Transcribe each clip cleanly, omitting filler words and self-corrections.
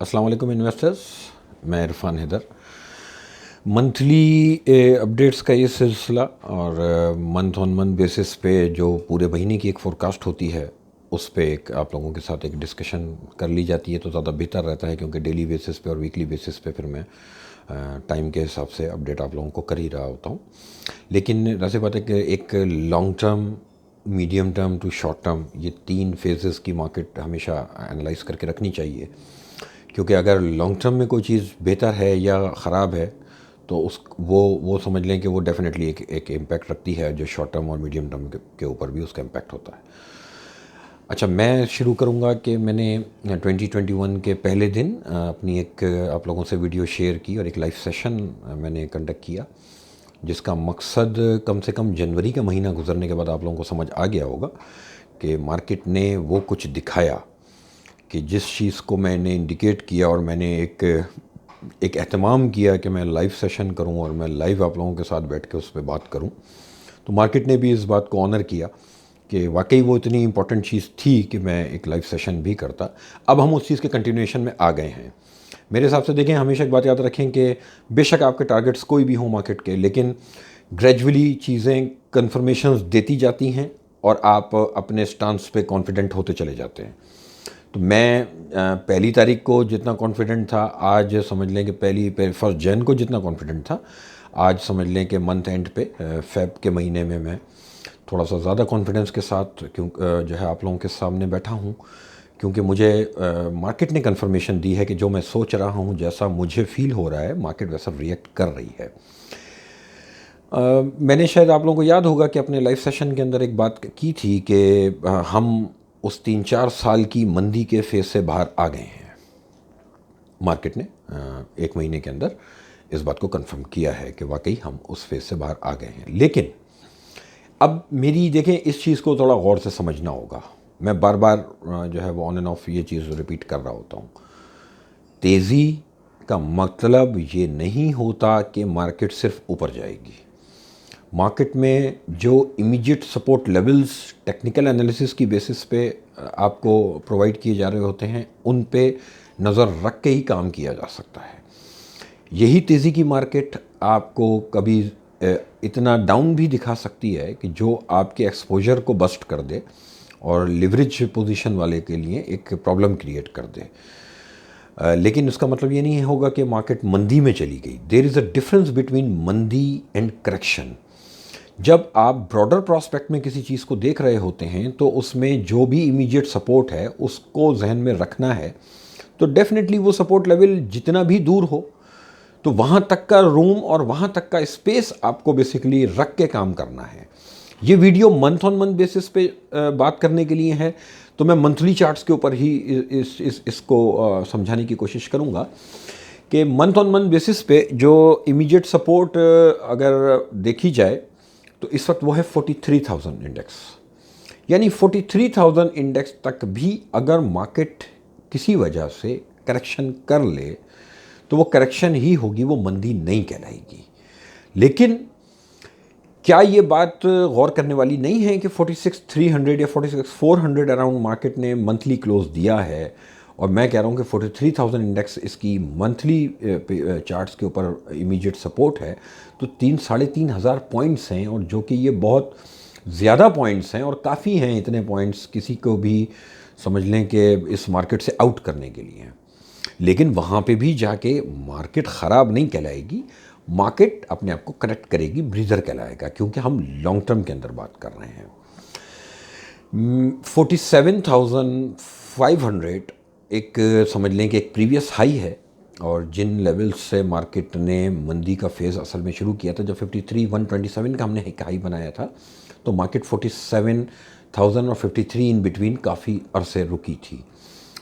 अस्सलाम वालेकुम इन्वेस्टर्स। मैं इरफान हैदर। मंथली अपडेट्स का ये सिलसिला और मंथ ऑन मंथ बेसिस पे जो पूरे महीने की एक फोरकास्ट होती है उस पे एक आप लोगों के साथ एक डिस्कशन कर ली जाती है तो ज़्यादा बेहतर रहता है, क्योंकि डेली बेसिस पे और वीकली बेसिस पे फिर मैं टाइम के हिसाब से अपडेट आप लोगों को कर ही रहा होता हूँ। लेकिन वैसे बात है कि एक long term, medium term to short term, ये तीन फेजेस की मार्केट हमेशा एनालाइज करके रखनी चाहिए, क्योंकि अगर लॉन्ग टर्म में कोई चीज़ बेहतर है या ख़राब है तो उस वो समझ लें कि वो डेफिनेटली एक इम्पैक्ट रखती है, जो शॉर्ट टर्म और मीडियम टर्म के ऊपर भी उसका इम्पैक्ट होता है। अच्छा, मैं शुरू करूंगा कि मैंने 2021 के पहले दिन अपनी एक आप लोगों से वीडियो शेयर की और एक लाइव सेशन मैंने कंडक्ट किया, जिसका मकसद कम से कम जनवरी का महीना गुजरने के बाद आप लोगों को समझ आ गया होगा कि मार्केट ने वो कुछ दिखाया कि जिस चीज़ को मैंने इंडिकेट किया और मैंने एक एहतमाम किया कि मैं लाइव सेशन करूं और मैं लाइव आप लोगों के साथ बैठ के उस पर बात करूं, तो मार्केट ने भी इस बात को ऑनर किया कि वाकई वो इतनी इम्पोर्टेंट चीज़ थी कि मैं एक लाइव सेशन भी करता। अब हम उस चीज़ के कंटिन्यूएशन में आ गए हैं। मेरे हिसाब से देखें, हमेशा एक बात याद रखें कि बेशक आपके टारगेट्स कोई भी हों मार्केट के, लेकिन ग्रेजुअली चीज़ें कन्फर्मेशंस देती जाती हैं और आप अपने स्टांस पे कॉन्फिडेंट होते चले जाते हैं। तो मैं पहली तारीख को जितना कॉन्फिडेंट था, आज समझ लें कि फर्स्ट जन को जितना कॉन्फिडेंट था, आज समझ लें कि मंथ एंड पे फेब के महीने में मैं थोड़ा सा ज़्यादा कॉन्फिडेंस के साथ जो है आप लोगों के सामने बैठा हूँ, क्योंकि मुझे मार्केट ने कंफर्मेशन दी है कि जो मैं सोच रहा हूँ, जैसा मुझे फील हो रहा है, मार्केट वैसा रिएक्ट कर रही है। मैंने शायद आप लोगों को याद होगा कि अपने लाइव सेशन के अंदर एक बात की थी कि हम उस 3-4 साल की मंदी के फेज से बाहर आ गए हैं। मार्केट ने एक महीने के अंदर इस बात को कंफर्म किया है कि वाकई हम उस फेज से बाहर आ गए हैं। लेकिन अब मेरी देखें, इस चीज़ को थोड़ा गौर से समझना होगा। मैं बार बार जो है वो ऑन एंड ऑफ ये चीज़ रिपीट कर रहा होता हूँ। तेज़ी का मतलब ये नहीं होता कि मार्केट सिर्फ ऊपर जाएगी। मार्केट में जो immediate support levels technical analysis की बेसिस पे आपको प्रोवाइड किए जा रहे होते हैं, उन पे नज़र रख के ही काम किया जा सकता है। यही तेज़ी की मार्केट आपको कभी इतना डाउन भी दिखा सकती है कि जो आपके एक्सपोजर को बस्ट कर दे और लिवरेज पोजीशन वाले के लिए एक प्रॉब्लम क्रिएट कर दे। लेकिन उसका मतलब ये नहीं होगा कि मार्केट मंदी में चली गई। There is a difference between मंदी एंड करेक्शन। जब आप ब्रॉडर प्रॉस्पेक्ट में किसी चीज़ को देख रहे होते हैं तो उसमें जो भी इमीडिएट सपोर्ट है उसको जहन में रखना है, तो डेफिनेटली वो सपोर्ट लेवल जितना भी दूर हो तो वहाँ तक का रूम और वहाँ तक का स्पेस आपको बेसिकली रख के काम करना है। ये video month on month basis पे बात करने के लिए है, तो मैं मंथली चार्ट्स के ऊपर ही इसको समझाने की कोशिश करूँगा कि मंथ ऑन मंथ बेसिस पे जो इमीडिएट सपोर्ट अगर देखी जाए तो इस वक्त वो है 43,000 इंडेक्स। यानी 43,000 इंडेक्स तक भी अगर मार्केट किसी वजह से करेक्शन कर ले तो वो करेक्शन ही होगी, वो मंदी नहीं कहलाएगी। लेकिन क्या ये बात गौर करने वाली नहीं है कि 46,300 या 46,400 अराउंड मार्केट ने मंथली क्लोज दिया है, और मैं कह रहा हूँ कि 43,000 इंडेक्स इसकी मंथली चार्ट्स के ऊपर इमीडिएट सपोर्ट है, तो 3-3,500 पॉइंट्स हैं, और जो कि ये बहुत ज़्यादा पॉइंट्स हैं और काफ़ी हैं। इतने पॉइंट्स किसी को भी समझ लें कि इस मार्केट से आउट करने के लिए हैं। लेकिन वहाँ पे भी जाके मार्केट ख़राब नहीं कहलाएगी, मार्केट अपने आप को करेक्ट करेगी, ब्रीदर कहलाएगा, क्योंकि हम लॉन्ग टर्म के अंदर बात कर रहे हैं। 47,500 एक समझ लें कि एक प्रीवियस हाई है, और जिन लेवल्स से मार्केट ने मंदी का फेज़ असल में शुरू किया था, जब 53,127 का हमने एक हाई बनाया था, तो मार्केट 47,000 और 53 इन बिटवीन काफ़ी अरसे रुकी थी।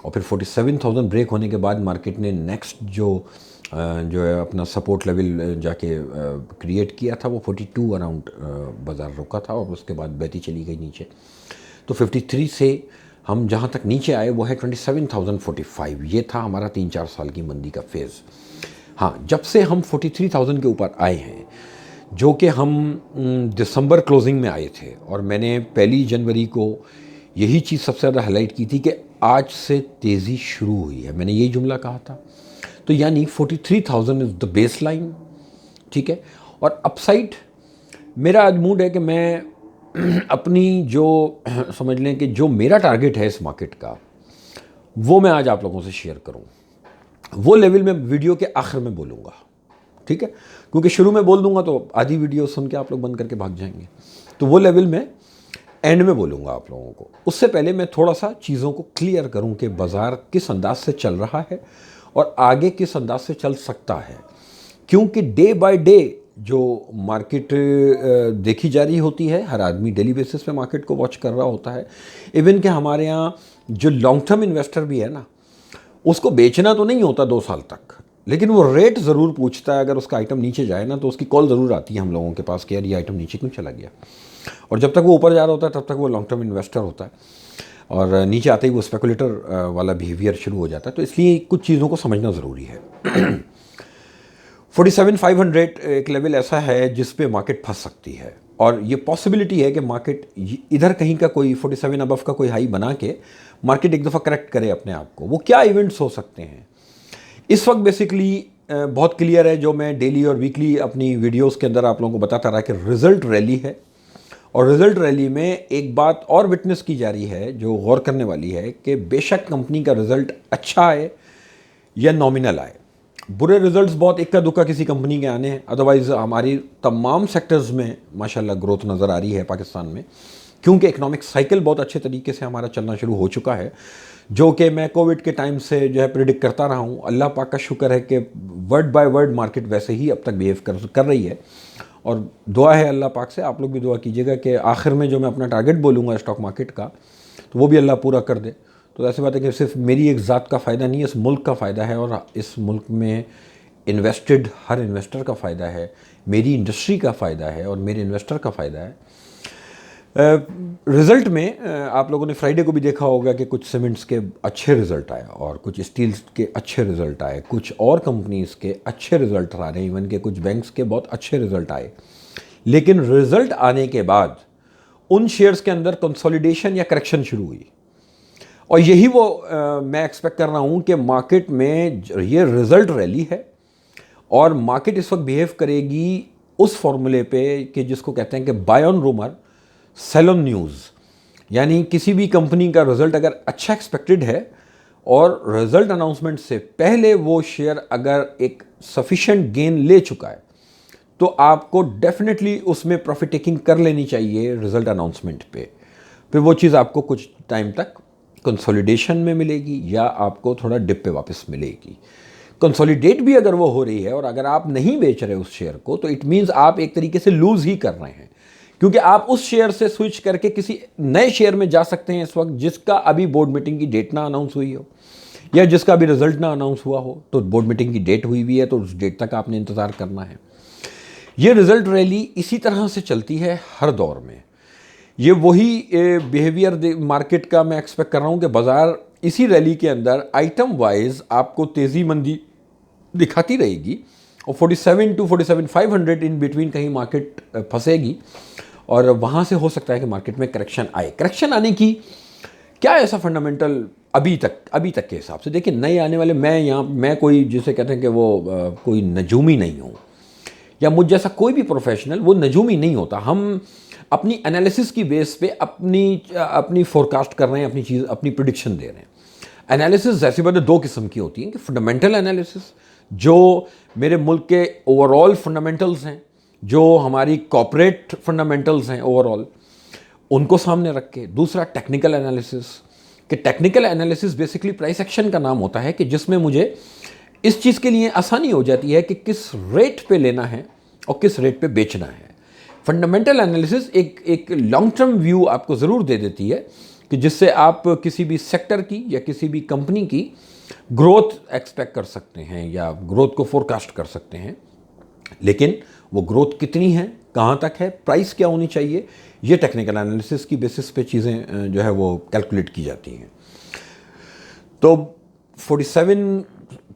और फिर 47,000 ब्रेक होने के बाद मार्केट ने नेक्स्ट जो है अपना सपोर्ट लेवल जाके क्रिएट किया था, वो 42 अराउंड बाज़ार रुका था, और उसके बाद बहती चली गई नीचे। तो 53 से हम जहाँ तक नीचे आए वो है 27,045। ये था हमारा 3-4 साल की मंदी का फेज़। हाँ, जब से हम 43,000 के ऊपर आए हैं, जो कि हम दिसंबर क्लोजिंग में आए थे, और मैंने 1 जनवरी को यही चीज़ सबसे ज़्यादा हाईलाइट की थी कि आज से तेज़ी शुरू हुई है, मैंने यही जुमला कहा था। तो यानी 43,000 इज़ द बेस लाइन, ठीक है। और अपसाइड मेरा आज मूड है कि मैं अपनी जो समझ लें कि जो मेरा टारगेट है इस मार्केट का, वो मैं आज आप लोगों से शेयर करूं। वो लेवल मैं वीडियो के आखिर में बोलूँगा, ठीक है, क्योंकि शुरू में बोल दूंगा तो आधी वीडियो सुन के आप लोग बंद करके भाग जाएंगे। तो वो लेवल मैं एंड में बोलूँगा आप लोगों को। उससे पहले मैं थोड़ा सा चीज़ों को क्लियर करूँ कि बाज़ार किस अंदाज से चल रहा है और आगे किस अंदाज से चल सकता है, क्योंकि डे बाय डे जो मार्केट देखी जा रही होती है, हर आदमी डेली बेसिस पे मार्केट को वॉच कर रहा होता है। इवन कि हमारे यहाँ जो लॉन्ग टर्म इन्वेस्टर भी है ना, उसको बेचना तो नहीं होता 2 साल तक, लेकिन वो रेट ज़रूर पूछता है। अगर उसका आइटम नीचे जाए ना तो उसकी कॉल ज़रूर आती है हम लोगों के पास कि यार ये आइटम नीचे क्यों चला गया। और जब तक वो ऊपर जा रहा होता है तब तक वो लॉन्ग टर्म इन्वेस्टर होता है, और नीचे आते ही वो स्पेकुलेटर वाला बिहेवियर शुरू हो जाता है। तो इसलिए कुछ चीज़ों को समझना ज़रूरी है। 47,500 एक लेवल ऐसा है जिस पे मार्केट फंस सकती है, और ये पॉसिबिलिटी है कि मार्केट इधर कहीं का कोई 47 अबव का कोई हाई बना के मार्केट एक दफ़ा करेक्ट करे अपने आप को। वो क्या इवेंट्स हो सकते हैं इस वक्त बेसिकली बहुत क्लियर है। जो मैं डेली और वीकली अपनी वीडियोस के अंदर आप लोगों को बताता रहा कि रिज़ल्ट रैली है, और रिज़ल्ट रैली में एक बात और विटनेस की जा रही है जो गौर करने वाली है कि बेशक कंपनी का रिज़ल्ट अच्छा आए या नॉमिनल आए, बुरे रिजल्ट्स बहुत इक्का दुक्का किसी कंपनी के आने हैं, अदरवाइज़ हमारी तमाम सेक्टर्स में माशाल्लाह ग्रोथ नज़र आ रही है पाकिस्तान में, क्योंकि इकोनॉमिक साइकिल बहुत अच्छे तरीके से हमारा चलना शुरू हो चुका है, जो कि मैं कोविड के टाइम से जो है प्रिडिक्ट करता रहा हूँ। अल्लाह पाक का शुक्र है कि वर्ड बाय वर्ड मार्केट वैसे ही अब तक बिहेव कर रही है, और दुआ है अल्लाह पाक से, आप लोग भी दुआ कीजिएगा कि आखिर में जो मैं अपना टारगेट बोलूँगा स्टॉक मार्केट का, तो वो भी अल्लाह पूरा कर दे। तो ऐसी बात है कि सिर्फ मेरी एक ज़ात का फ़ायदा नहीं है, इस मुल्क का फ़ायदा है, और इस मुल्क में इन्वेस्टेड हर इन्वेस्टर का फ़ायदा है, मेरी इंडस्ट्री का फ़ायदा है, और मेरे इन्वेस्टर का फ़ायदा है। रिज़ल्ट में आप लोगों ने फ्राइडे को भी देखा होगा कि कुछ सीमेंट्स के अच्छे रिज़ल्ट आए, और कुछ स्टील्स के अच्छे रिज़ल्ट आए, कुछ और कंपनीज़ के अच्छे रिज़ल्ट आ रहे हैं, इवन के कुछ बैंक्स के बहुत अच्छे रिज़ल्ट आए। लेकिन रिज़ल्ट आने के बाद उन शेयर्स के अंदर कंसोलिडेशन या करेक्शन शुरू हुई, और यही वो मैं एक्सपेक्ट कर रहा हूँ कि मार्केट में ये रिज़ल्ट रैली है, और मार्केट इस वक्त बिहेव करेगी उस फॉर्मूले पे कि जिसको कहते हैं कि buy on rumour sell on news. यानी किसी भी कंपनी का रिज़ल्ट अगर अच्छा एक्सपेक्टेड है और रिज़ल्ट अनाउंसमेंट से पहले वो शेयर अगर एक सफिशिएंट गेन ले चुका है, तो आपको डेफिनेटली उसमें प्रॉफिट टेकिंग कर लेनी चाहिए रिज़ल्ट अनाउंसमेंट पे। फिर वो चीज़ आपको कुछ टाइम तक कंसोलिडेशन में मिलेगी या आपको थोड़ा डिप पे वापस मिलेगी। कंसोलिडेट भी अगर वो हो रही है और अगर आप नहीं बेच रहे उस शेयर को, तो इट मीन्स आप एक तरीके से लूज़ ही कर रहे हैं, क्योंकि आप उस शेयर से स्विच करके किसी नए शेयर में जा सकते हैं इस वक्त, जिसका अभी बोर्ड मीटिंग की डेट ना अनाउंस हुई हो या जिसका अभी रिजल्ट ना अनाउंस हुआ हो। तो बोर्ड मीटिंग की डेट हुई हुई है, तो उस डेट तक आपने इंतज़ार करना है। ये रिजल्ट रैली इसी तरह से चलती है हर दौर में। ये वही बिहेवियर मार्केट का मैं एक्सपेक्ट कर रहा हूँ कि बाज़ार इसी रैली के अंदर आइटम वाइज आपको तेज़ी मंदी दिखाती रहेगी, और 47 to 47,500 इन बिटवीन कहीं मार्केट फंसेगी, और वहाँ से हो सकता है कि मार्केट में करेक्शन आए। करेक्शन आने की क्या ऐसा फंडामेंटल अभी तक के हिसाब से, देखिए नए आने वाले, मैं कोई जिसे कहते हैं कि वो कोई नजूमी नहीं हूँ, या मुझ जैसा कोई भी प्रोफेशनल वो नजूमी नहीं होता। हम अपनी एनालिसिस की बेस पे अपनी फोरकास्ट कर रहे हैं, अपनी प्रिडिक्शन दे रहे हैं। एनालिसिस ऐसी बात है 2 किस्म की होती हैं कि फंडामेंटल एनालिसिस, जो मेरे मुल्क के ओवरऑल फंडामेंटल्स हैं, जो हमारी कॉर्पोरेट फंडामेंटल्स हैं ओवरऑल, उनको सामने रख के। दूसरा टेक्निकल एनालिसिस, कि technical analysis basically price action का नाम होता है, कि जिसमें मुझे इस चीज़ के लिए आसानी हो जाती है कि किस रेट पे लेना है और किस रेट पे बेचना है। फंडामेंटल एनालिसिस एक लॉन्ग टर्म व्यू आपको ज़रूर दे देती है, कि जिससे आप किसी भी सेक्टर की या किसी भी कंपनी की ग्रोथ एक्सपेक्ट कर सकते हैं या ग्रोथ को फोरकास्ट कर सकते हैं। लेकिन वो ग्रोथ कितनी है, कहाँ तक है, प्राइस क्या होनी चाहिए, ये टेक्निकल एनालिसिस की बेसिस पे चीज़ें जो है वो कैलकुलेट की जाती हैं। तो 47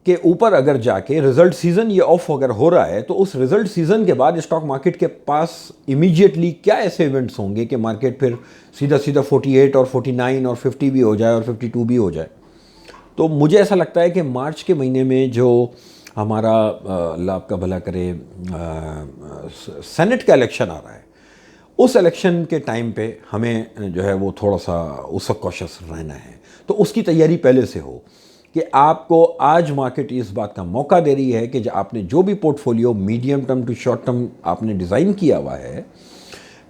के ऊपर अगर जाके रिजल्ट सीजन ये ऑफ अगर हो रहा है, तो उस रिजल्ट सीजन के बाद स्टॉक मार्केट के पास इमीडिएटली क्या ऐसे इवेंट्स होंगे कि मार्केट फिर सीधा सीधा 48 और 49 और 50 भी हो जाए और 52 भी हो जाए। तो मुझे ऐसा लगता है कि मार्च के महीने में जो हमारा अल्लाह आपका भला करे सेनेट का इलेक्शन आ रहा है, उस इलेक्शन के टाइम पे हमें जो है वो थोड़ा सा उस वक्त कॉशियस रहना है। तो उसकी तैयारी पहले से हो कि आपको आज मार्केट इस बात का मौका दे रही है कि जो आपने जो भी portfolio medium term to short term आपने डिज़ाइन किया हुआ है,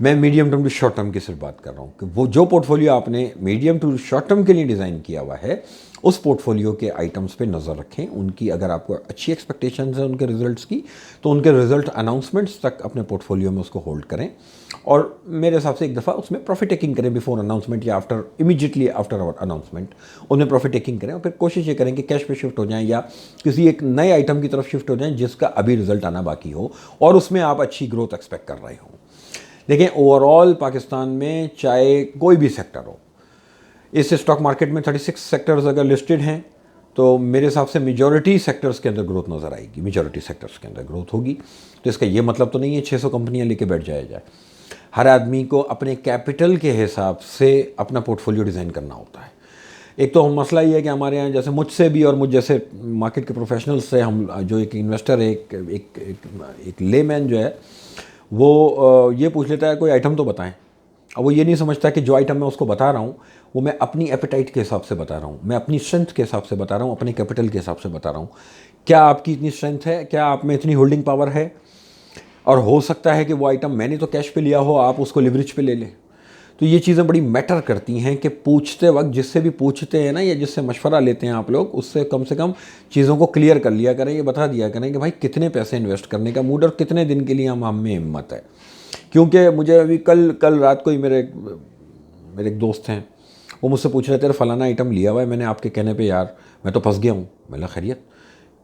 मैं medium term to short term की सिर्फ बात कर रहा हूँ, कि वो जो पोर्टफोलियो आपने मीडियम टू शॉर्ट टर्म के लिए डिज़ाइन किया हुआ है, उस पोर्टफोलियो के आइटम्स पे नज़र रखें। उनकी अगर आपको अच्छी एक्सपेक्टेशंस हैं उनके रिजल्ट्स की, तो उनके रिजल्ट अनाउंसमेंट्स तक अपने पोर्टफोलियो में उसको होल्ड करें। और मेरे हिसाब से एक दफ़ा उसमें प्रॉफिट टेकिंग करें बिफोर अनाउंसमेंट या after, immediately after our announcement उनमें प्रॉफिट टेकिंग करें। और फिर कोशिश ये करें कि कैश पे शिफ्ट हो जाएं या किसी एक नए आइटम की तरफ शिफ्ट हो जाएं जिसका अभी रिजल्ट आना बाकी हो और उसमें आप अच्छी ग्रोथ एक्सपेक्ट कर रहे हो। देखिए, ओवरऑल पाकिस्तान में चाहे कोई भी सेक्टर हो, इस स्टॉक मार्केट में 36 सेक्टर्स अगर लिस्टेड हैं, तो मेरे हिसाब से मेजॉरिटी सेक्टर्स के अंदर ग्रोथ नज़र आएगी, मेजॉरिटी सेक्टर्स के अंदर ग्रोथ होगी। तो इसका ये मतलब तो नहीं है 600 कंपनियां लेके बैठ जाया जाए। हर आदमी को अपने कैपिटल के हिसाब से अपना पोर्टफोलियो डिज़ाइन करना होता है। एक तो मसला ये है कि हमारे यहाँ जैसे मुझसे भी और मुझ जैसे मार्केट के प्रोफेशनल्स से, हम जो एक इन्वेस्टर है, एक लेमैन जो है, वो ये पूछ लेता है कोई आइटम तो बताएं। अब वो ये नहीं समझता कि जो आइटम मैं उसको बता रहा हूँ वो मैं अपनी एपेटाइट के हिसाब से बता रहा हूँ, मैं अपनी स्ट्रेंथ के हिसाब से बता रहा हूँ, अपने कैपिटल के हिसाब से बता रहा हूँ। क्या आपकी इतनी स्ट्रेंथ है, क्या आप में इतनी होल्डिंग पावर है? और हो सकता है कि वो आइटम मैंने तो कैश पे लिया हो, आप उसको लिवरेज पे ले लें। तो ये चीज़ें बड़ी मैटर करती हैं कि पूछते वक्त जिससे भी पूछते हैं ना, या जिससे मशवरा लेते हैं आप लोग, उससे कम से कम चीज़ों को क्लियर कर लिया करें, ये बता दिया करें कि भाई कितने पैसे इन्वेस्ट करने का मूड और कितने दिन के लिए हम में हिम्मत है। क्योंकि मुझे अभी कल रात को ही मेरे एक दोस्त हैं, वो मुझसे पूछ रहे थे फलाना आइटम लिया हुआ है मैंने आपके कहने पे, यार मैं तो फंस गया हूँ। मैंने खैरियत,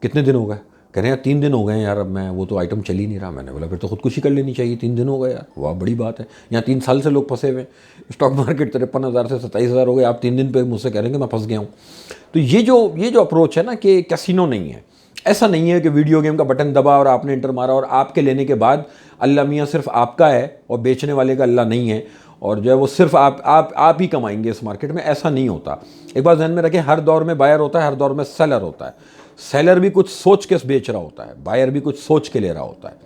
कितने दिन हो गए? कह रहे हैं यार 3 दिन हो गए हैं यार, अब मैं वो तो आइटम चल ही नहीं रहा। मैंने बोला फिर तो खुदकुशी कर लेनी चाहिए, 3 दिन हो गए यार, वाह बड़ी बात है। यहाँ 3 साल से लोग फंसे हुए, स्टॉक मार्केट 53,000 से 27,000 हो गए, आप 3 दिन पे मुझसे कह रहे हैं कि मैं फंस गया हूँ। तो ये जो अप्रोच है ना, कि कैसीनो नहीं है, ऐसा नहीं है कि वीडियो गेम का बटन दबा और आपने एंटर मारा और आपके लेने के बाद अल्लाह मियाँ सिर्फ आपका है और बेचने वाले का अल्लाह नहीं है, और जो है वो सिर्फ आप ही कमाएंगे इस मार्केट में। ऐसा नहीं होता। एक बात ध्यान में रखें, हर दौर में बायर होता है, हर दौर में सेलर होता है। सेलर भी कुछ सोच के बेच रहा होता है, बायर भी कुछ सोच के ले रहा होता है।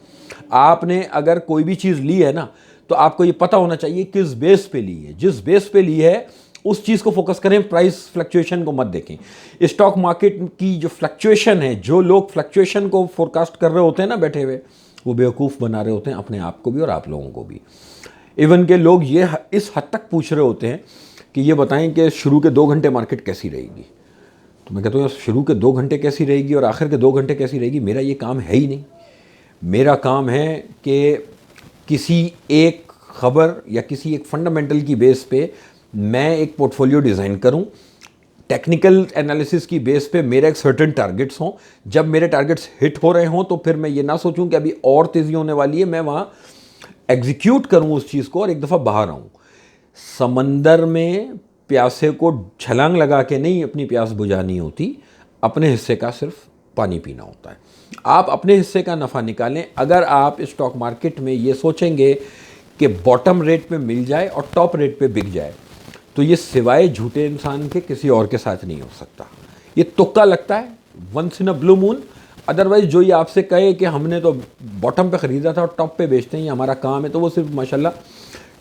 आपने अगर कोई भी चीज़ ली है ना, तो आपको ये पता होना चाहिए किस बेस पे ली है। जिस बेस पे ली है उस चीज़ को फोकस करें, प्राइस फ्लक्चुएशन को मत देखें। स्टॉक मार्केट की जो फ्लक्चुएशन है, जो लोग फ्लक्चुएशन को फोरकास्ट कर रहे होते हैं ना बैठे हुए, वो बेवकूफ़ बना रहे होते हैं अपने आप को भी और आप लोगों को भी। इवन के लोग ये इस हद तक पूछ रहे होते हैं कि ये बताएं कि शुरू के 2 घंटे मार्केट कैसी रहेगी। तो मैं कहता हूँ शुरू के 2 घंटे कैसी रहेगी और आखिर के 2 घंटे कैसी रहेगी, मेरा ये काम है ही नहीं। मेरा काम है कि किसी एक खबर या किसी एक फंडामेंटल की बेस पे मैं एक पोर्टफोलियो डिज़ाइन करूं, टेक्निकल एनालिसिस की बेस पे मेरे एक सर्टेन टारगेट्स हों। जब मेरे टारगेट्स हिट हो रहे हों तो फिर मैं ये ना सोचूं कि अभी और तेज़ी होने वाली है, मैं वहाँ एग्जीक्यूट करूं उस चीज़ को और एक दफ़ा बाहर आऊँ। समंदर में प्यासे को छलांग लगा के नहीं अपनी प्यास बुझानी होती, अपने हिस्से का सिर्फ पानी पीना होता है। आप अपने हिस्से का नफ़ा निकालें। अगर आप स्टॉक मार्केट में ये सोचेंगे कि बॉटम रेट पे मिल जाए और टॉप रेट पे बिक जाए, तो ये सिवाय झूठे इंसान के किसी और के साथ नहीं हो सकता। ये तुक्का लगता है, once in a blue moon. Otherwise जो ये आपसे कहे कि हमने तो बॉटम पे ख़रीदा था और टॉप पे बेचते हैं, ये हमारा काम है, तो वो सिर्फ माशाल्लाह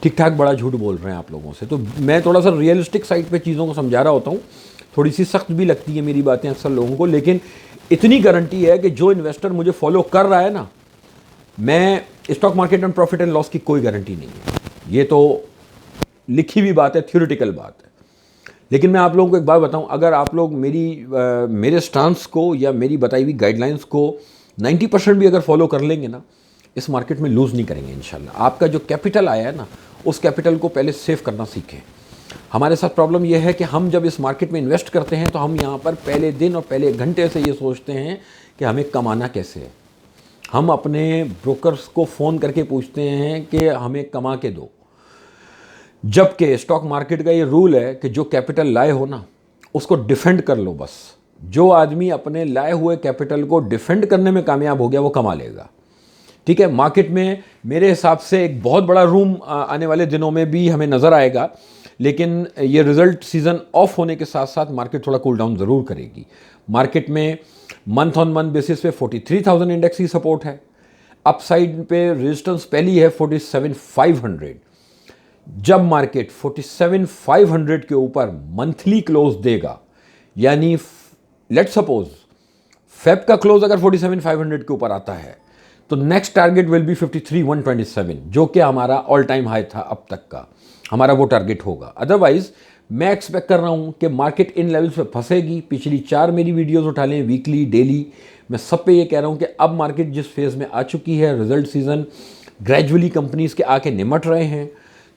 ठीक ठाक बड़ा झूठ बोल रहे हैं आप लोगों से। तो मैं थोड़ा सा रियलिस्टिक साइड पे चीज़ों को समझा रहा होता हूँ। थोड़ी सी सख्त भी लगती है मेरी बातें अक्सर लोगों को, लेकिन इतनी गारंटी है कि जो इन्वेस्टर मुझे फॉलो कर रहा है ना, मैं स्टॉक मार्केट में प्रॉफिट एंड लॉस की कोई गारंटी नहीं है। ये तो लिखी हुई बात है, थ्योरेटिकल बात है। लेकिन मैं आप लोगों को एक बात बताऊं, अगर आप लोग मेरे स्टांस को या मेरी बताई हुई गाइडलाइंस को 90% भी अगर फॉलो कर लेंगे ना, इस मार्केट में लूज़ नहीं करेंगे इंशाल्लाह। आपका जो कैपिटल आया है ना, उस कैपिटल को पहले सेव करना सीखें। हमारे साथ प्रॉब्लम यह है कि हम जब इस मार्केट में इन्वेस्ट करते हैं तो हम यहाँ पर पहले दिन और पहले घंटे से ये सोचते हैं कि हमें कमाना कैसे है। हम अपने ब्रोकर्स को फ़ोन करके पूछते हैं कि हमें कमा के दो, जबकि स्टॉक मार्केट का ये रूल है कि जो कैपिटल लाए हो ना, उसको डिफेंड कर लो बस। जो आदमी अपने लाए हुए कैपिटल को डिफेंड करने में कामयाब हो गया वो कमा लेगा। ठीक है, मार्केट में मेरे हिसाब से एक बहुत बड़ा रूम आने वाले दिनों में भी हमें नज़र आएगा, लेकिन ये रिजल्ट सीज़न ऑफ होने के साथ साथ मार्केट थोड़ा कूल डाउन ज़रूर करेगी। मार्केट में मंथ ऑन मंथ बेसिस पे 43,000 इंडेक्स की सपोर्ट है, अपसाइड पे रेजिस्टेंस पहली है 47,500। जब मार्केट 47,500 के ऊपर मंथली क्लोज देगा, यानी लेट सपोज फेब का क्लोज अगर 47,500 के ऊपर आता है तो नेक्स्ट टारगेट विल बी 53,127, जो कि हमारा ऑल टाइम हाई था अब तक का, हमारा वो टारगेट होगा। अदरवाइज मैं एक्सपेक्ट कर रहा हूं कि मार्केट इन लेवल्स पे फंसेगी। पिछली 4 मेरी वीडियोस उठा लें, वीकली, डेली, मैं सब पे ये कह रहा हूं कि अब मार्केट जिस फेज़ में आ चुकी है, रिजल्ट सीजन ग्रेजुअली कंपनीज के आके निमट रहे हैं,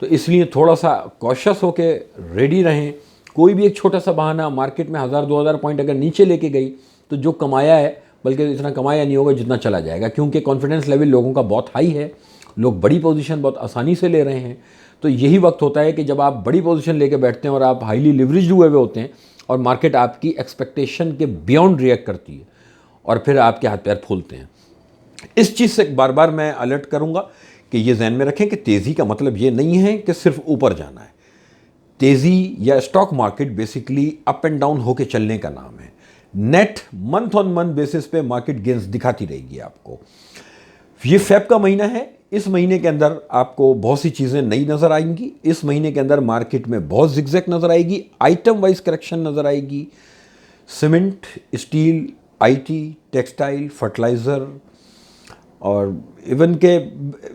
तो इसलिए थोड़ा सा कॉशियस होके रेडी रहें। कोई भी एक छोटा सा बहाना मार्केट में 1,000-2,000 पॉइंट अगर नीचे लेके गई तो जो कमाया है, बल्कि इतना कमाया नहीं होगा जितना चला जाएगा, क्योंकि कॉन्फिडेंस लेवल लोगों का बहुत हाई है, लोग बड़ी पोजीशन बहुत आसानी से ले रहे हैं। तो यही वक्त होता है कि जब आप बड़ी पोजीशन लेके बैठते हैं और आप हाईली लिवरेज्ड हुए होते हैं और मार्केट आपकी एक्सपेक्टेशन के बियॉन्ड रिएक्ट करती है और फिर आपके हाथ पैर फूलते हैं। इस चीज़ से बार बार मैं अलर्ट करूंगा कि ये ध्यान में रखें कि तेज़ी का मतलब ये नहीं है कि सिर्फ ऊपर जाना है। तेज़ी या stock market basically up and down होके चलने का नाम है। Net month on month basis पे मार्केट गेंस दिखाती रहेगी आपको। ये फेब का महीना है, इस महीने के अंदर आपको बहुत सी चीज़ें नई नज़र आएंगी। इस महीने के अंदर मार्केट में बहुत जिगजैग नज़र आएगी, आइटम वाइज करेक्शन नज़र आएगी। Cement, steel, IT, textile, fertiliser और इवन के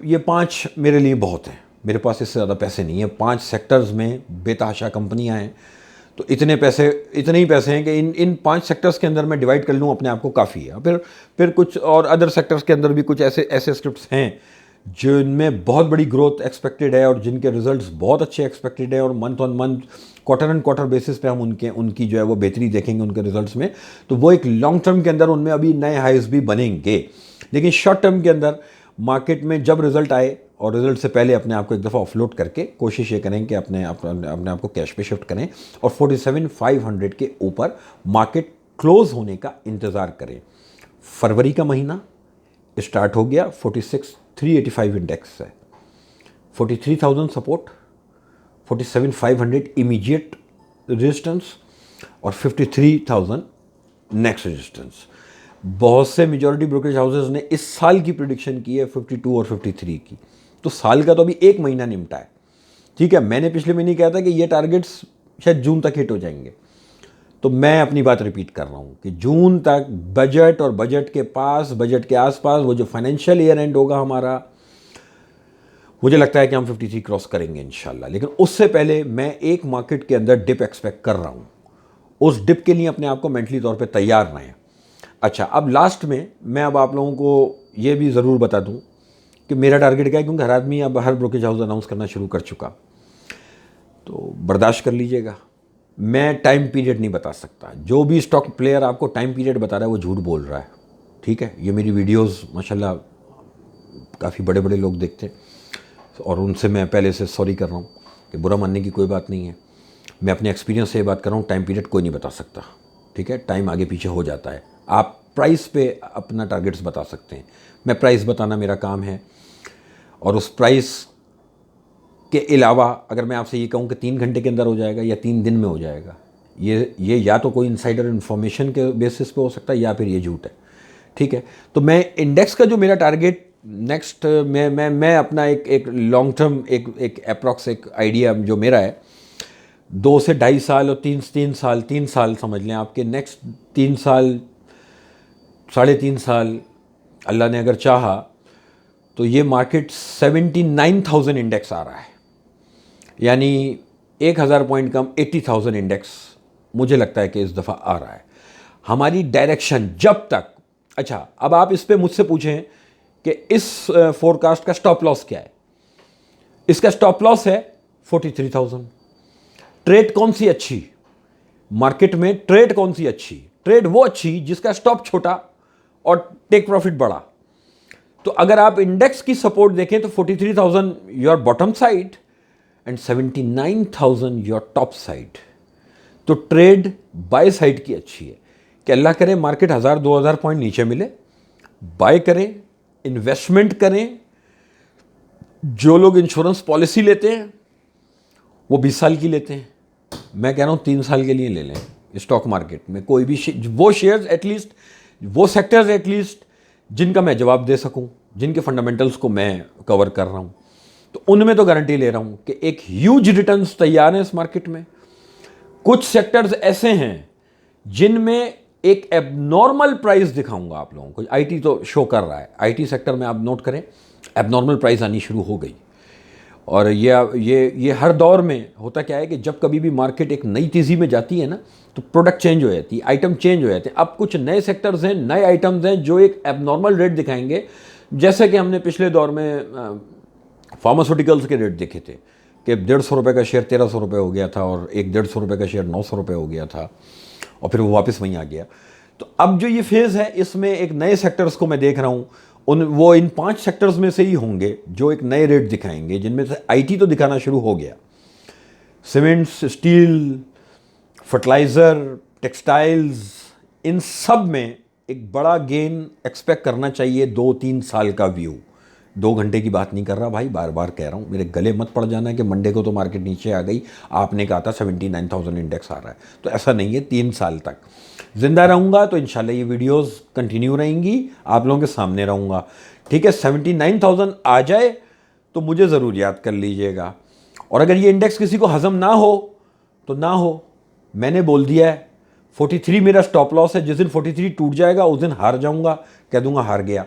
ये 5 मेरे लिए बहुत हैं। मेरे पास इससे ज़्यादा पैसे नहीं है। 5 सेक्टर्स में बेतहाशा कंपनियां हैं, तो इतने ही पैसे हैं कि इन 5 सेक्टर्स के अंदर मैं डिवाइड कर लूँ अपने आप को काफ़ी है। फिर कुछ और अदर सेक्टर्स के अंदर भी कुछ ऐसे स्क्रिप्ट्स हैं जिनमें बहुत बड़ी ग्रोथ एक्सपेक्टेड है और जिनके रिजल्ट्स बहुत अच्छे एक्सपेक्टेड है, और month on month, quarter and quarter basis पे हम उनकी जो है वो बेहतरी देखेंगे उनके रिजल्ट्स में। तो वो एक लॉन्ग टर्म के अंदर उनमें अभी नए हाइज भी बनेंगे, लेकिन शॉर्ट टर्म के अंदर मार्केट में जब रिजल्ट आए और रिजल्ट से पहले अपने आप को एक दफ़ा ऑफलोड करके कोशिश ये करें कि अपने आप को कैश पे शिफ्ट करें और 47,500 के ऊपर मार्केट क्लोज होने का इंतज़ार करें। फरवरी का महीना स्टार्ट हो गया, 46,385 इंडेक्स है, 43,000 सपोर्ट, 47,500 इमीडिएट रेजिस्टेंस और 53,000 नेक्स्ट रेजिस्टेंस। बहुत से मेजॉरिटी ब्रोकरेज हाउसेस ने इस साल की प्रिडिक्शन की है 52 और 53 की, तो साल का तो अभी 1 महीना निपटा है। ठीक है, मैंने पिछले महीने कहा था कि ये टारगेट्स शायद जून तक हिट हो जाएंगे, तो मैं अपनी बात रिपीट कर रहा हूँ कि जून तक बजट और बजट के आसपास वो जो फाइनेंशियल ईयर एंड होगा हमारा, मुझे लगता है कि हम 53 क्रॉस करेंगे इंशाल्लाह। लेकिन उससे पहले मैं एक मार्केट के अंदर डिप एक्सपेक्ट कर रहा हूँ। उस डिप के लिए अपने आप को मेंटली तौर पे तैयार रहें। अच्छा, अब लास्ट में मैं अब आप लोगों को ये भी ज़रूर बता दूं कि मेरा टारगेट क्या है, क्योंकि हर आदमी अब हर ब्रोकरेज हाउस अनाउंस करना शुरू कर चुका, तो बर्दाश्त कर लीजिएगा। मैं टाइम पीरियड नहीं बता सकता। जो भी स्टॉक प्लेयर आपको टाइम पीरियड बता रहा है वो झूठ बोल रहा है। ठीक है, ये मेरी वीडियोस माशाल्लाह काफ़ी बड़े बड़े लोग देखते हैं और उनसे मैं पहले से सॉरी कर रहा हूँ कि बुरा मानने की कोई बात नहीं है। मैं अपने एक्सपीरियंस से ये बात कर रहा हूँ, टाइम पीरियड कोई नहीं बता सकता। ठीक है, टाइम आगे पीछे हो जाता है। आप प्राइस पे अपना टारगेट्स बता सकते हैं, मैं प्राइस बताना मेरा काम है। और उस प्राइस के अलावा अगर मैं आपसे ये कहूँ कि 3 घंटे के अंदर हो जाएगा या 3 दिन में हो जाएगा, ये या तो कोई इनसाइडर इन्फॉर्मेशन के बेसिस पे हो सकता है या फिर ये झूठ है। ठीक है, तो मैं इंडेक्स का जो मेरा टारगेट नेक्स्ट मैं अपना एक लॉन्ग टर्म एक अप्रॉक्स एक आइडिया जो मेरा है, 2 से 2.5 साल और 3 साल समझ लें आपके, नेक्स्ट 3 साल 3.5 साल अल्लाह ने अगर चाहा तो ये मार्केट 79,000 इंडेक्स आ रहा है, यानी 1,000 पॉइंट कम 80,000 इंडेक्स मुझे लगता है कि इस दफ़ा आ रहा है। हमारी डायरेक्शन जब तक, अच्छा अब आप इस पे मुझसे पूछें कि इस फोरकास्ट का स्टॉप लॉस क्या है। इसका स्टॉप लॉस है 43,000। ट्रेड कौन सी अच्छी मार्केट में, ट्रेड कौन सी अच्छी? ट्रेड वो अच्छी जिसका स्टॉप छोटा और टेक प्रॉफिट बड़ा। तो अगर आप इंडेक्स की सपोर्ट देखें तो 43,000 your bottom side and 79,000 your top side. तो ट्रेड बाय साइड की अच्छी है। कि अल्लाह करे मार्केट 1000-2000 पॉइंट नीचे मिले, बाय करें, इन्वेस्टमेंट करें। जो लोग इंश्योरेंस पॉलिसी लेते हैं वो 20 साल की लेते हैं, मैं कह रहा हूँ 3 साल के लिए ले लें स्टॉक मार्केट में कोई भी वो शेयर्स एटलीस्ट, वो सेक्टर्स एटलीस्ट जिनका मैं जवाब दे सकूं, जिनके फंडामेंटल्स को मैं कवर कर रहा हूं, तो उनमें तो गारंटी ले रहा हूं कि एक ह्यूज रिटर्न्स तैयार हैं इस मार्केट में। कुछ सेक्टर्स ऐसे हैं जिनमें एक एबनॉर्मल प्राइस दिखाऊंगा आप लोगों को। आईटी तो शो कर रहा है, आईटी सेक्टर में आप नोट करें एबनॉर्मल प्राइस आनी शुरू हो गई। और ये हर दौर में होता क्या है कि जब कभी भी मार्केट एक नई तेज़ी में जाती है ना, तो प्रोडक्ट चेंज हो जाती है, आइटम चेंज हो जाते हैं। अब कुछ नए सेक्टर्स हैं, नए आइटम्स हैं जो एक एबनॉर्मल रेट दिखाएंगे। जैसे कि हमने पिछले दौर में फार्मास्यूटिकल्स के रेट देखे थे कि 150 रुपये का शेयर 1300 रुपये हो गया था, और 150 रुपये का शेयर 900 रुपये हो गया था, और फिर वो वापस वहीं आ गया। तो अब जो ये फेज़ है इसमें एक नए सेक्टर्स को मैं देख रहा हूँ, वो इन 5 सेक्टर्स में से ही होंगे जो एक नए रेट दिखाएंगे, जिनमें से आईटी तो दिखाना शुरू हो गया। सीमेंट्स, स्टील, फर्टिलाइज़र, टेक्सटाइल्स, इन सब में एक बड़ा गेन एक्सपेक्ट करना चाहिए। 2-3 साल का व्यू, 2 घंटे की बात नहीं कर रहा भाई, बार बार कह रहा हूँ, मेरे गले मत पड़ जाना है कि मंडे को तो मार्केट नीचे आ गई, आपने कहा था 79,000 इंडेक्स आ रहा है। तो ऐसा नहीं है, 3 साल तक ज़िंदा रहूँगा तो इंशाल्लाह ये वीडियोस कंटिन्यू रहेंगी, आप लोगों के सामने रहूँगा। ठीक है, 79,000 आ जाए तो मुझे ज़रूर याद कर लीजिएगा। और अगर ये इंडेक्स किसी को हज़म ना हो तो ना हो, मैंने बोल दिया है 43 मेरा स्टॉप लॉस है। जिस दिन 43 टूट जाएगा उस दिन हार जाऊँगा, कह दूँगा हार गया।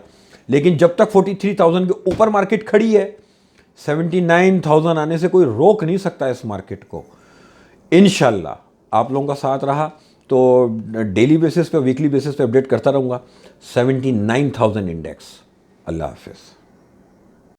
लेकिन जब तक 43,000 के ऊपर मार्केट खड़ी है, 79,000 आने से कोई रोक नहीं सकता इस मार्केट को। इंशाल्लाह आप लोगों का साथ रहा तो डेली बेसिस पे, वीकली बेसिस पे अपडेट करता रहूँगा। 79,000 इंडेक्स। अल्लाह हाफिज़।